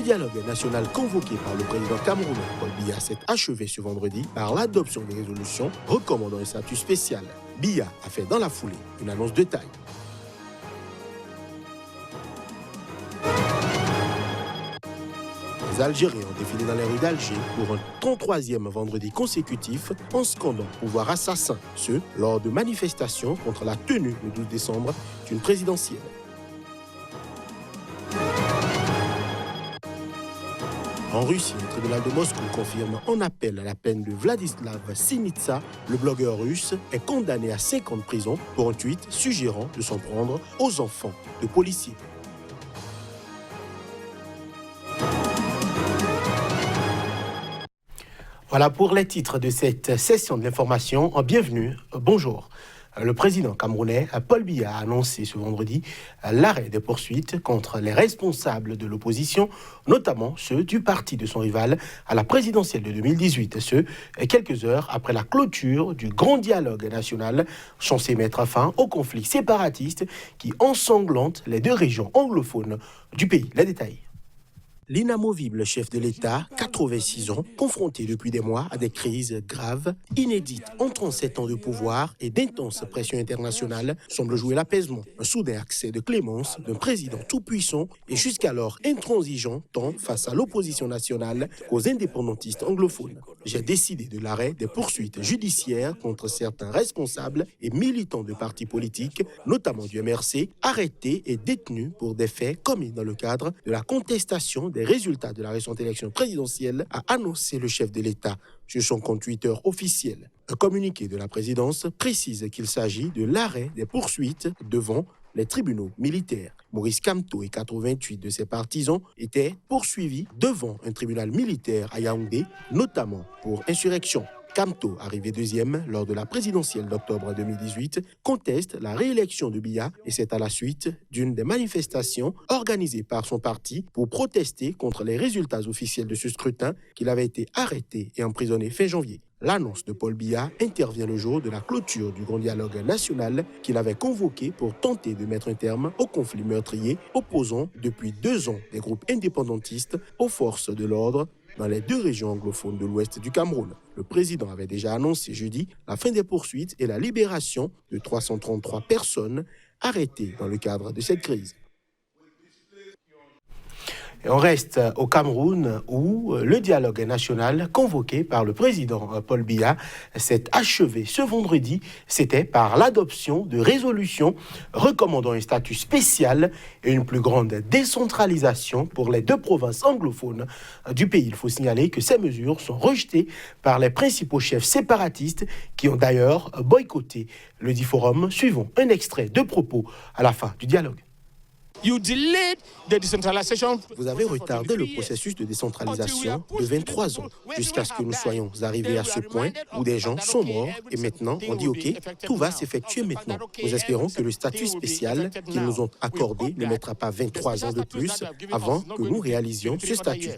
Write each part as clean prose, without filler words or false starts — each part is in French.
Le dialogue national convoqué par le président camerounais Paul Biya s'est achevé ce vendredi par l'adoption des résolutions recommandant un statut spécial. Biya a fait dans la foulée une annonce de taille. Les Algériens ont défilé dans les rues d'Alger pour un 33e vendredi consécutif en scandant pouvoir assassin, ce lors de manifestations contre la tenue le 12 décembre d'une présidentielle. En Russie, le tribunal de Moscou confirme en appel la peine de Vladislav Sinitsa. Le blogueur russe est condamné à 5 ans de prison pour un tweet suggérant de s'en prendre aux enfants de policiers. Voilà pour les titres de cette session de l'information. Bienvenue, bonjour. Le président camerounais Paul Biya a annoncé ce vendredi l'arrêt des poursuites contre les responsables de l'opposition, notamment ceux du parti de son rival à la présidentielle de 2018, ce quelques heures après la clôture du grand dialogue national censé mettre fin au conflit séparatiste qui ensanglante les deux régions anglophones du pays. Les détails. L'inamovible chef de l'État, 86 ans, confronté depuis des mois à des crises graves, inédites en 37 ans de pouvoir et d'intenses pressions internationales, semble jouer l'apaisement. Un soudain accès de clémence d'un président tout-puissant et jusqu'alors intransigeant tant face à l'opposition nationale qu'aux indépendantistes anglophones. J'ai décidé de l'arrêt des poursuites judiciaires contre certains responsables et militants de partis politiques, notamment du MRC, arrêtés et détenus pour des faits commis dans le cadre de la contestation des résultats de la récente élection présidentielle, a annoncé le chef de l'État sur son compte Twitter officiel. Un communiqué de la présidence précise qu'il s'agit de l'arrêt des poursuites devant les tribunaux militaires. Maurice Kamto et 88 de ses partisans étaient poursuivis devant un tribunal militaire à Yaoundé, notamment pour insurrection. Kamto, arrivé deuxième lors de la présidentielle d'octobre 2018, conteste la réélection de Biya et c'est à la suite d'une des manifestations organisées par son parti pour protester contre les résultats officiels de ce scrutin qu'il avait été arrêté et emprisonné fin janvier. L'annonce de Paul Biya intervient le jour de la clôture du grand dialogue national qu'il avait convoqué pour tenter de mettre un terme au conflit meurtrier opposant depuis 2 ans des groupes indépendantistes aux forces de l'ordre dans les deux régions anglophones de l'ouest du Cameroun. Le président avait déjà annoncé jeudi la fin des poursuites et la libération de 333 personnes arrêtées dans le cadre de cette crise. Et on reste au Cameroun où le dialogue national convoqué par le président Paul Biya s'est achevé ce vendredi. C'était par l'adoption de résolutions recommandant un statut spécial et une plus grande décentralisation pour les 2 provinces anglophones du pays. Il faut signaler que ces mesures sont rejetées par les principaux chefs séparatistes qui ont d'ailleurs boycotté le dit forum. Suivons un extrait de propos à la fin du dialogue. Vous avez retardé le processus de décentralisation de 23 ans jusqu'à ce que nous soyons arrivés à ce point où des gens sont morts et maintenant on dit ok, tout va s'effectuer maintenant. Nous espérons que le statut spécial qu'ils nous ont accordé ne mettra pas 23 ans de plus avant que nous réalisions ce statut.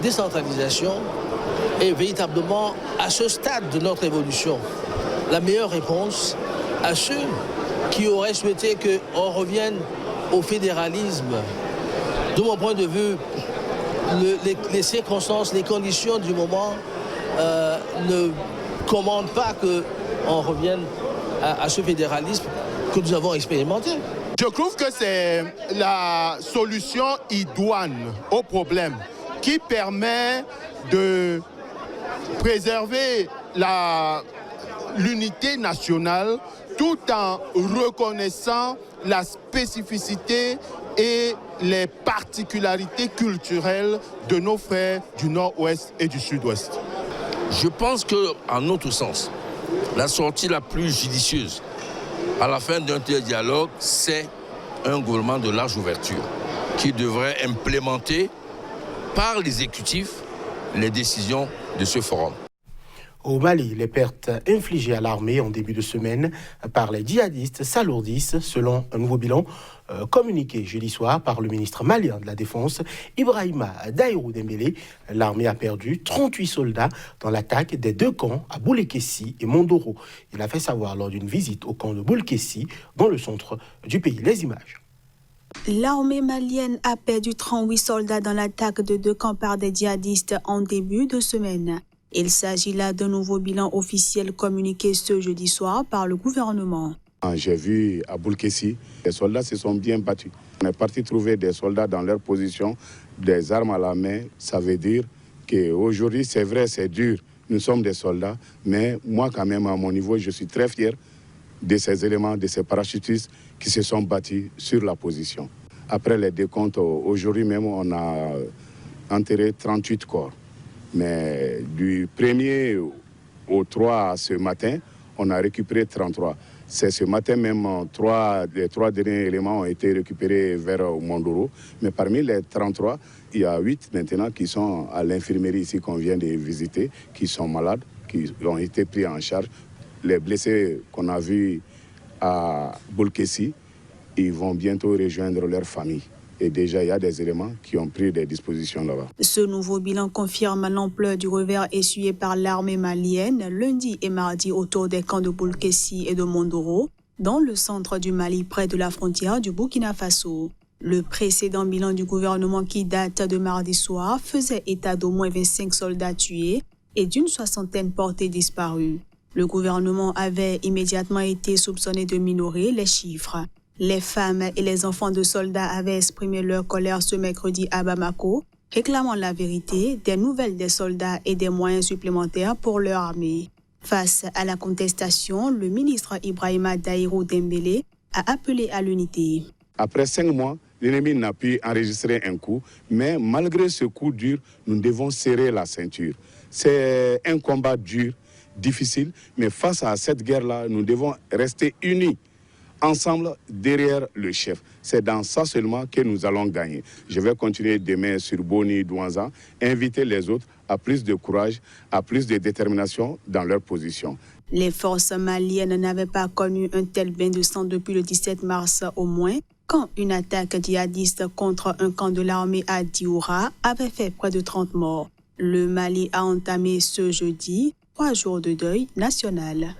Décentralisation est véritablement à ce stade de notre évolution la meilleure réponse à ceux qui auraient souhaité qu'on revienne au fédéralisme. De mon point de vue, les circonstances, les conditions du moment ne commandent pas qu'on revienne à ce fédéralisme que nous avons expérimenté. Je trouve que c'est la solution idoine au problème qui permet de préserver l'unité nationale tout en reconnaissant la spécificité et les particularités culturelles de nos frères du Nord-Ouest et du Sud-Ouest. Je pense qu'en notre sens, la sortie la plus judicieuse à la fin d'un tel dialogue, c'est un gouvernement de large ouverture qui devrait implémenter par l'exécutif les décisions de ce forum. Au Mali, les pertes infligées à l'armée en début de semaine par les djihadistes s'alourdissent selon un nouveau bilan communiqué jeudi soir par le ministre malien de la Défense, Ibrahima Daïrou Dembélé. L'armée a perdu 38 soldats dans l'attaque des 2 camps à Boulekessi et Mondoro. Il a fait savoir lors d'une visite au camp de Boulekessi dans le centre du pays. Les images. L'armée malienne a perdu 38 soldats dans l'attaque de 2 camps par des djihadistes en début de semaine. Il s'agit là d'un nouveau bilan officiel communiqué ce jeudi soir par le gouvernement. J'ai vu à Boulkessi, les soldats se sont bien battus. On est parti trouver des soldats dans leur position, des armes à la main. Ça veut dire qu'aujourd'hui, c'est vrai, c'est dur. Nous sommes des soldats, mais moi quand même, à mon niveau, je suis très fier de ces éléments, de ces parachutistes qui se sont battus sur la position. Après les décomptes, aujourd'hui même, on a enterré 38 corps. Mais du 1er au 3 ce matin, on a récupéré 33. C'est ce matin même, les 3 derniers éléments ont été récupérés vers Mondoro. Mais parmi les 33, il y a 8 maintenant qui sont à l'infirmerie ici qu'on vient de visiter, qui sont malades, qui ont été pris en charge. Les blessés qu'on a vus à Boulkessi, ils vont bientôt rejoindre leur famille. Et déjà, il y a des éléments qui ont pris des dispositions là-bas. Ce nouveau bilan confirme l'ampleur du revers essuyé par l'armée malienne lundi et mardi autour des camps de Boulkessi et de Mondoro, dans le centre du Mali, près de la frontière du Burkina Faso. Le précédent bilan du gouvernement qui date de mardi soir faisait état d'au moins 25 soldats tués et d'une 60aine portés disparus. Le gouvernement avait immédiatement été soupçonné de minorer les chiffres. Les femmes et les enfants de soldats avaient exprimé leur colère ce mercredi à Bamako, réclamant la vérité, des nouvelles des soldats et des moyens supplémentaires pour leur armée. Face à la contestation, le ministre Ibrahima Daïrou Dembélé a appelé à l'unité. Après 5 mois, l'ennemi n'a pu enregistrer un coup, mais malgré ce coup dur, nous devons serrer la ceinture. C'est un combat dur, difficile, mais face à cette guerre-là, nous devons rester unis, ensemble derrière le chef. C'est dans ça seulement que nous allons gagner. Je vais continuer demain sur Boni, Douanza, inviter les autres à plus de courage, à plus de détermination dans leur position. Les forces maliennes n'avaient pas connu un tel bain de sang depuis le 17 mars au moins, quand une attaque djihadiste contre un camp de l'armée à Dioura avait fait près de 30 morts. Le Mali a entamé ce jeudi 3 jours de deuil national.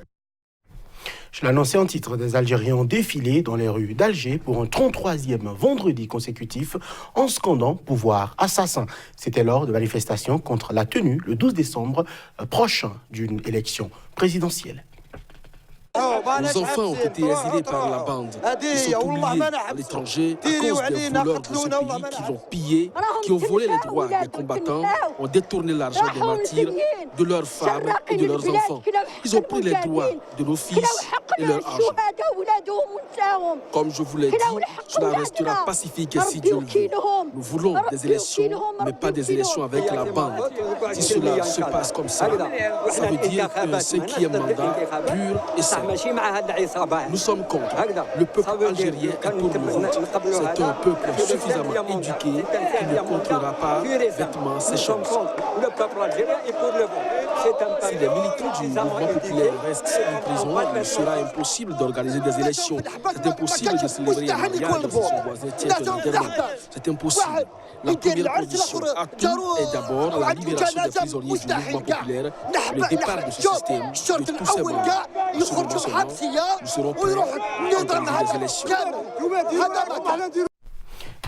Je l'annonçais en titre, des Algériens ont défilé dans les rues d'Alger pour un 33e vendredi consécutif en scandant pouvoir assassin. C'était lors de manifestations contre la tenue le 12 décembre prochain d'une élection présidentielle. Nos enfants ont été exilés par la bande. Ils sont oubliés à l'étranger à cause des voleurs de ce pays qui l'ont pillé, qui ont volé les droits des combattants, ont détourné l'argent des martyrs, de leurs femmes et de leurs enfants. Ils ont pris les droits de nos fils et leur argent. Comme je vous l'ai dit, cela restera pacifique si Dieu le veut. Nous voulons des élections, mais pas des élections avec la bande. Si cela se passe comme ça veut dire un 5e mandat pur et simple. Nous sommes contre. Le peuple algérien est pour le vote. C'est un peuple suffisamment éduqué qui ne contrôlera pas bêtement ces choses. Si les militants du mouvement populaire restent en prison, il sera impossible d'organiser des élections. C'est impossible de célébrer un mariage si son voisin tient un enterrement. C'est impossible. La première condition à tout est d'abord la libération des prisonniers du mouvement populaire, le départ de ce système, de tous ces membres. Nous serons prêts à organiser des élections.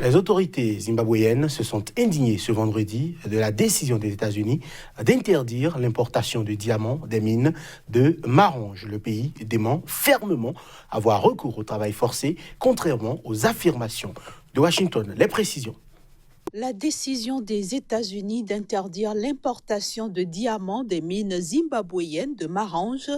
Les autorités zimbabwéennes se sont indignées ce vendredi de la décision des États-Unis d'interdire l'importation de diamants des mines de Marange. Le pays dément fermement avoir recours au travail forcé, contrairement aux affirmations de Washington. Les précisions. La décision des États-Unis d'interdire l'importation de diamants des mines zimbabwéennes de Marange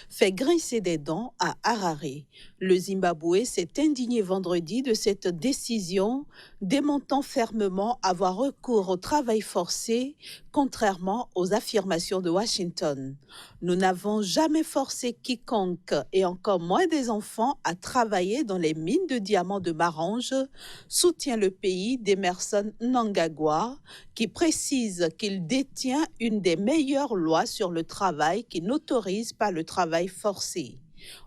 fait grincer des dents à Harare. Le Zimbabwe s'est indigné vendredi de cette décision, démentant fermement avoir recours au travail forcé, contrairement aux affirmations de Washington. Nous n'avons jamais forcé quiconque, et encore moins des enfants, à travailler dans les mines de diamants de Marange, soutient le pays d'Emerson Mnangagwa, qui précise qu'il détient une des meilleures lois sur le travail qui n'autorise pas le travail forcé.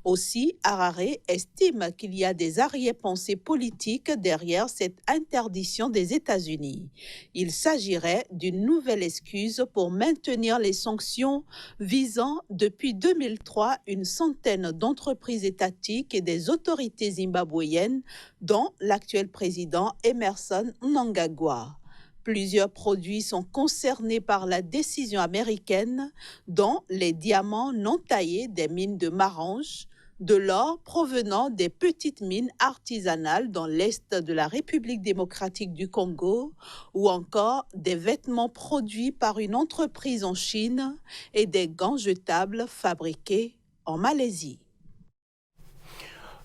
Aussi, Harare estime qu'il y a des arrière-pensées politiques derrière cette interdiction des États-Unis. Il s'agirait d'une nouvelle excuse pour maintenir les sanctions visant depuis 2003 une centaine d'entreprises étatiques et des autorités zimbabwéennes, dont l'actuel président Emmerson Mnangagwa. Plusieurs produits sont concernés par la décision américaine, dont les diamants non taillés des mines de Marange, de l'or provenant des petites mines artisanales dans l'est de la République démocratique du Congo, ou encore des vêtements produits par une entreprise en Chine et des gants jetables fabriqués en Malaisie.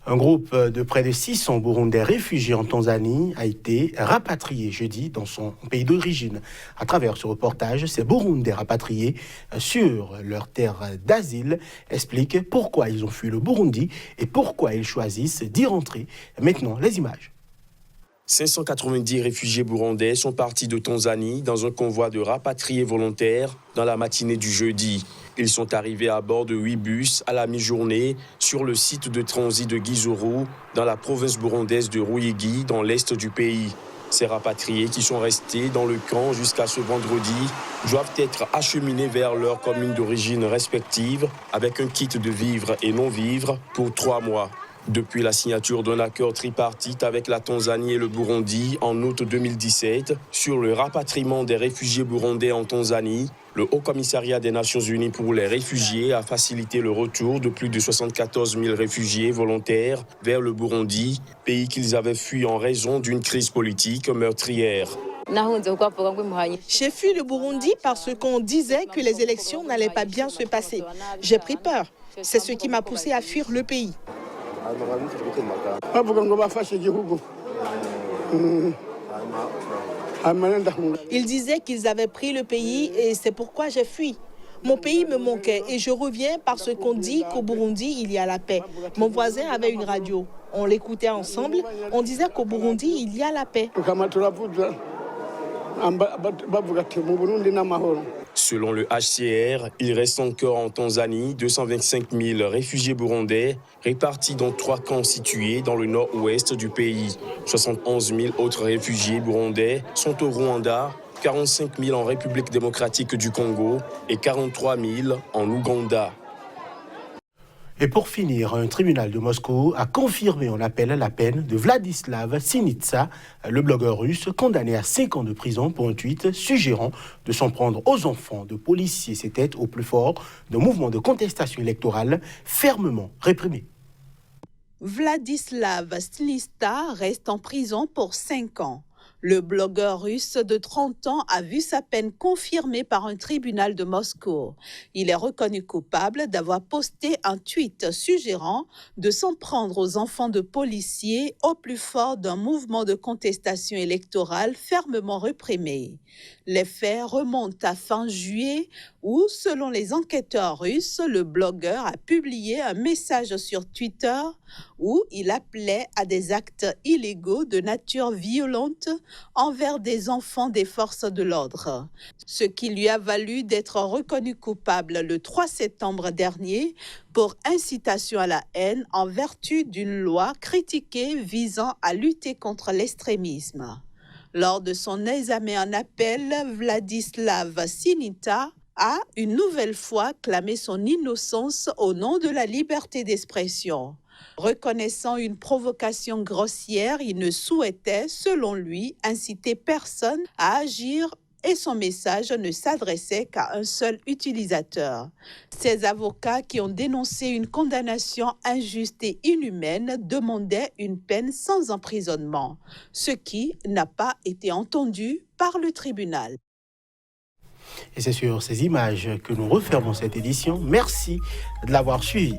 Un groupe de près de 600 Burundais réfugiés en Tanzanie a été rapatrié jeudi dans son pays d'origine. À travers ce reportage, ces Burundais rapatriés sur leur terre d'asile expliquent pourquoi ils ont fui le Burundi et pourquoi ils choisissent d'y rentrer. Maintenant, les images. 590 réfugiés burundais sont partis de Tanzanie dans un convoi de rapatriés volontaires dans la matinée du jeudi. Ils sont arrivés à bord de 8 bus à la mi-journée sur le site de transit de Gizuru, dans la province burundaise de Ruyigi, dans l'est du pays. Ces rapatriés qui sont restés dans le camp jusqu'à ce vendredi doivent être acheminés vers leurs communes d'origine respectives avec un kit de vivres et non-vivres pour 3 mois. Depuis la signature d'un accord tripartite avec la Tanzanie et le Burundi en août 2017 sur le rapatriement des réfugiés burundais en Tanzanie, le Haut Commissariat des Nations Unies pour les réfugiés a facilité le retour de plus de 74 000 réfugiés volontaires vers le Burundi, pays qu'ils avaient fui en raison d'une crise politique meurtrière. J'ai fui le Burundi parce qu'on disait que les élections n'allaient pas bien se passer. J'ai pris peur. C'est ce qui m'a poussé à fuir le pays. Ils disaient qu'ils avaient pris le pays et c'est pourquoi j'ai fui. Mon pays me manquait et je reviens parce qu'on dit qu'au Burundi, il y a la paix. Mon voisin avait une radio. On l'écoutait ensemble. On disait qu'au Burundi, il y a la paix. Selon le HCR, il reste encore en Tanzanie 225 000 réfugiés burundais répartis dans 3 camps situés dans le nord-ouest du pays. 71 000 autres réfugiés burundais sont au Rwanda, 45 000 en République démocratique du Congo et 43 000 en Ouganda. Et pour finir, un tribunal de Moscou a confirmé en appel la peine de Vladislav Sinitsa, le blogueur russe condamné à 5 ans de prison pour un tweet suggérant de s'en prendre aux enfants de policiers. C'était au plus fort d'un mouvement de contestation électorale fermement réprimé. Vladislav Sinitsa reste en prison pour 5 ans. Le blogueur russe de 30 ans a vu sa peine confirmée par un tribunal de Moscou. Il est reconnu coupable d'avoir posté un tweet suggérant de s'en prendre aux enfants de policiers au plus fort d'un mouvement de contestation électorale fermement réprimé. Les faits remontent à fin juillet où, selon les enquêteurs russes, le blogueur a publié un message sur Twitter où il appelait à des actes illégaux de nature violente envers des enfants des forces de l'ordre, ce qui lui a valu d'être reconnu coupable le 3 septembre dernier pour incitation à la haine en vertu d'une loi critiquée visant à lutter contre l'extrémisme. Lors de son examen en appel, Vladislav Sinitsa a une nouvelle fois clamé son innocence au nom de la liberté d'expression. Reconnaissant une provocation grossière, il ne souhaitait, selon lui, inciter personne à agir et son message ne s'adressait qu'à un seul utilisateur. Ses avocats qui ont dénoncé une condamnation injuste et inhumaine demandaient une peine sans emprisonnement, ce qui n'a pas été entendu par le tribunal. Et c'est sur ces images que nous refermons cette édition. Merci de l'avoir suivi.